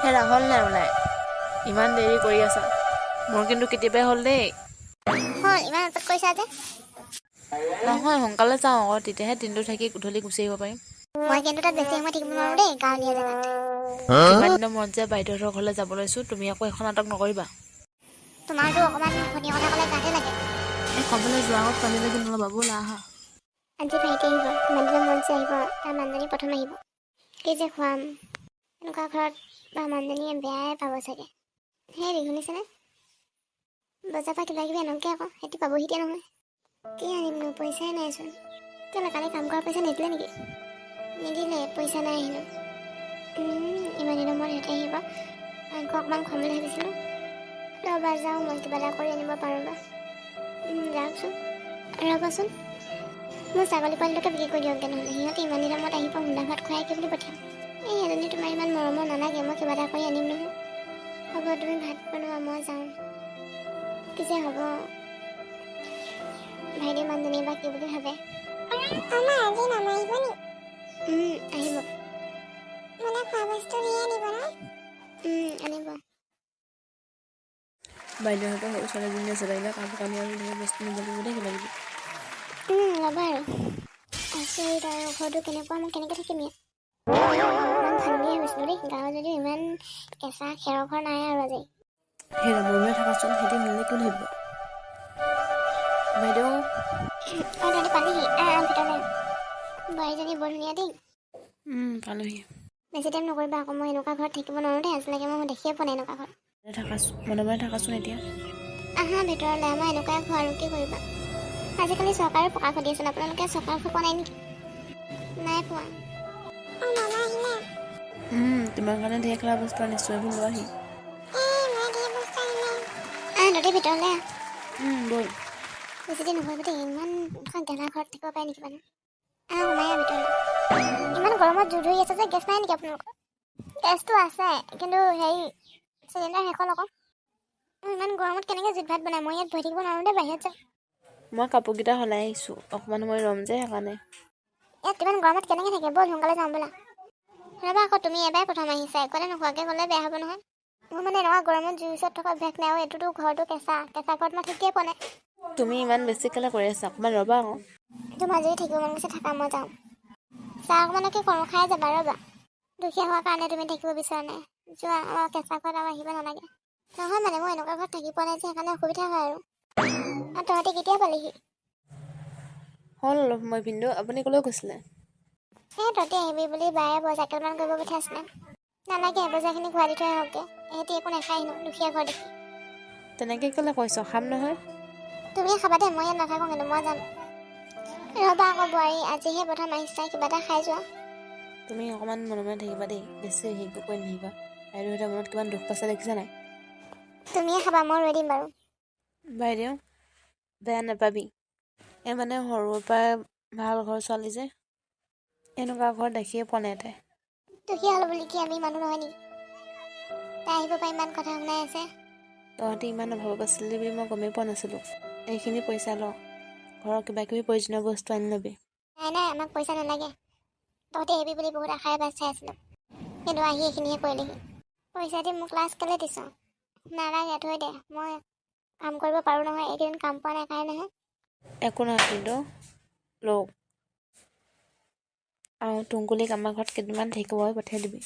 হেৰা হ'ল নাই ওলাই ইমান দেৰি কৰি আছা মোৰ কিন্তু কেতিয়াবাই হ'ল দেই হ'ল ইমান উৎপাত কৰিছা যে নহয় সোনকালে যাওঁ আকৌ তেতিয়াহে দিনটো থাকি গধূলি গুচি আহিব পাৰিম মই কিন্তু তাত বেছি সময় থাকিব নোৱাৰো দেই গাঁৱলীয়া জেগাত কিমান দিনৰ মূৰত যে বাইদেউহঁতৰ ঘৰলৈ যাব লৈছোঁ তুমি আকৌ এখন নাটক নকৰিবা তোমাৰতো অকণমান ধনী কথা ক'লে গাতে লাগে এই ক'বলৈ যোৱাৰ আগত পানী লাগি নল'বা ব'লা আহা আজি ভাইটি আহিব ইমান দিনৰ মূৰত যে আহিব তাৰ মানুহজনী প্ৰথম আহিব কি যে খুৱাম এনেকুৱা ঘৰত বা মানুহজনীয়ে বেয়াই পাব চাগে হেৰি শুনিছেনে বজাৰ পৰা কিবা কিবি আনকে আকৌ সিহঁতি পাবহি দিয়া নহয় কি আনিমনো পইচাই নাইচোন কেলৈ কালি কাম কৰা পইচা নিদিলে নেকি নিদিলে পইচা নাই আহিলোঁ ইমান দিনৰ মূৰত সিহঁতে আহিব মাংস অকণমান খুৱাম বুলি ভাবিছিলোঁ ৰ'বা যাওঁ মই কিবা এটা কৰি আনিব পাৰোঁ বা যাওকচোন ৰ'বাচোন মোৰ ছাগলী পোৱালিটোকে বিক্ৰী কৰি দিয়ক নহ'লে সিহঁতে ইমান দিনৰ মূৰত আহিব সুন্দা ভাত খুৱাই কি বুলি পঠিয়াম এই এজনী তোমাৰ ইমান মৰমৰ নালাগে মই কিবা এটা কৰি আনিম নহয় হ'ব তুমি ভাত বনোৱা মই যাওঁ কি যে হ'ব ভাইটি মানুহজনী বা কি বুলি ভাবে আহিব মানে খোৱা বস্তু দিয়ে আনিব ন আনিব বাইদেউহঁতৰ সৰু ছোৱালীজনী আছে বাইদেউ কাপোৰ কানি আৰু ধেৰ বস্তু নিব লাগিব দেই কিবা কিবি ল'বা আৰু আচৰিত আৰু ঘৰটো কেনেকুৱা মই কেনেকৈ থাকিম ইমান ভাল বুলিয়ে ভাবিছিলোঁ দেই গাঁৱত যদিও ইমান কেঁচা খেৰৰ ঘৰ নাই আৰু আজি সেই মনে থাকাচোন সিহঁতি শুনিলে কি ভাবিব বাইদেউ তহঁতি পালিহি ভিতৰলৈ বোৱাৰীজনী বৰ ধুনীয়া দেই পালোহি বেছি টাইম নকৰিবা আকৌ মই এনেকুৱা ঘৰত থাকিব নোৱাৰোঁ দেই আজিলৈকে মই দেখিয়ে পোৱা নাই এনেকুৱা ঘৰত মনে থাকাচোন এতিয়া আহা ভিতৰলৈ আমাৰ এনেকুৱাই ঘৰ আৰু কি কৰিবা আজিকালি চৰকাৰে পকা ঘৰ দিয়েচোন আপোনালোকে চৰকাৰ ঘৰ পোৱা নাই নেকি নাই পোৱা তোমাৰ কাৰণে ধেৰ খেলা বস্তু আনিছোঁ এইবোৰ লোৱাহি নদীৰ ভিতৰলৈ ব'ল বেছি দেৰি নকৰিব দেই ইমান এখন গেলা ঘৰত থাকিব পাৰে নেকি মানুহ সোমাই ভিতৰলৈ ইমান গৰমত জুই ধৰি আছে যে গেছ নাই নেকি আপোনালোকৰ গেছটো আছে কিন্তু হেৰি চিলিণ্ডাৰ শেষ হ'ল আকৌ ইমান গৰমত কেনেকৈ জুইত ভাত বনাই মই ইয়াত বহি থাকিব নোৱাৰোঁ দেই বাহিৰত যাম মই কাপোৰকেইটা সলাই আহিছোঁ অকণমান সময় ৰ'ম যে সেইকাৰণে ইয়াত ইমান গৰমত কেনেকৈ থাকে ব'ল সোনকালে যাম বোলা ৰ'বা আকৌ তুমি এবাৰ প্ৰথম আহিছা একোতে নোখোৱাকৈ গ'লে বেয়া হ'ব নহয় মোৰ মানে এনেকুৱা গৰমত জুইৰ ওচৰত থকা অভ্যাস নাই আৰু এইটোতো ঘৰটো কেঁচা ঘৰত মই থাকিয়ে পোৱা নাই তুমি ইমান বেছি কেলৈ কৰি আছা অকণমান ৰ'বা আকৌ তোমাৰ যদি থাকিব মন গৈছে থাকা মই যাওঁ চাহ অকণমানকে কৰোঁ খাই যাবা ৰ'বা দুখীয়া হোৱাৰ কাৰণে তুমি থাকিব বিচৰা নাই যোৱা কেঁচা ঘৰত আৰু আহিব নালাগে নহয় মানে মই এনেকুৱা ঘৰত থাকি পোৱা নাই যে সেইকাৰণে অসুবিধা হয় আৰু তহঁতি কেতিয়া পালিহি হ'ল অলপ সময় ভিনদেউ আপুনি ক'লৈ গৈছিলে তহঁতি আহিবি বুলি বায়ে বজাৰ কেইটামান কৰিব পঠিয়াইছিলে নালাগে বজাৰখিনি ঘূৰাই দি থৈ আহোঁগৈ সিহঁতি একো নাখায় হেনো দুখীয়া ঘৰ দেখি তেনেকৈ ক'লে কৈছ খাম নহয় তুমিয়ে খাবা দেই মই ইয়াত নাথাকোঁ কিন্তু মই যাম ৰ'বা আকৌ বোৱাৰী আজিহে প্ৰথম আহিছা কিবা এটা খাই যোৱা তুমি অকণমান মনে থাকিবা দেই বেছি হেৰি কৰি নাথাকিবা বাইদেউহঁতে মনত কিমান দুখ পাইছে দেখিছা নাই তুমিয়ে খাবা মই ৰৈ দিম বাৰু বাইদেউ বেয়া নাপাবি এই মানে সৰুৰ পৰাই ভাল ঘৰ ছোৱালী যে এনেকুৱা ঘৰ দেখিয়ে পোৱা নাই তাই দুখীয়া হ'ল বুলি কি আমি মানুহ নহয় নেকি তাই আহিব পাই ইমান কথা শুনাই আছে তহঁতি ইমান অভাৱ আছিলি বুলি মই গমেই পোৱা নাছিলোঁ এইখিনি পইচা ল ঘৰৰ কিবা কিবি প্ৰয়োজনীয় বস্তু আনি ল'বি নাই আমাক পইচা নালাগে তহঁতি আহিবি বুলি বহুত আশাৰে বাট চাই আছিলোঁ কিন্তু আহি এইখিনিহে কৰিলেহি পইচা দি মোক লাজ কেলৈ দিছ নালাগে থৈ দে মই কাম কৰিব পাৰোঁ নহয় এইকেইদিন কাম পোৱা নাই কাৰণেহে একো নহয় কিন্তু লওঁ আৰু তুংকুলিক আমাৰ ঘৰত কেইদিনমান থাকিব পঠিয়াই দিবি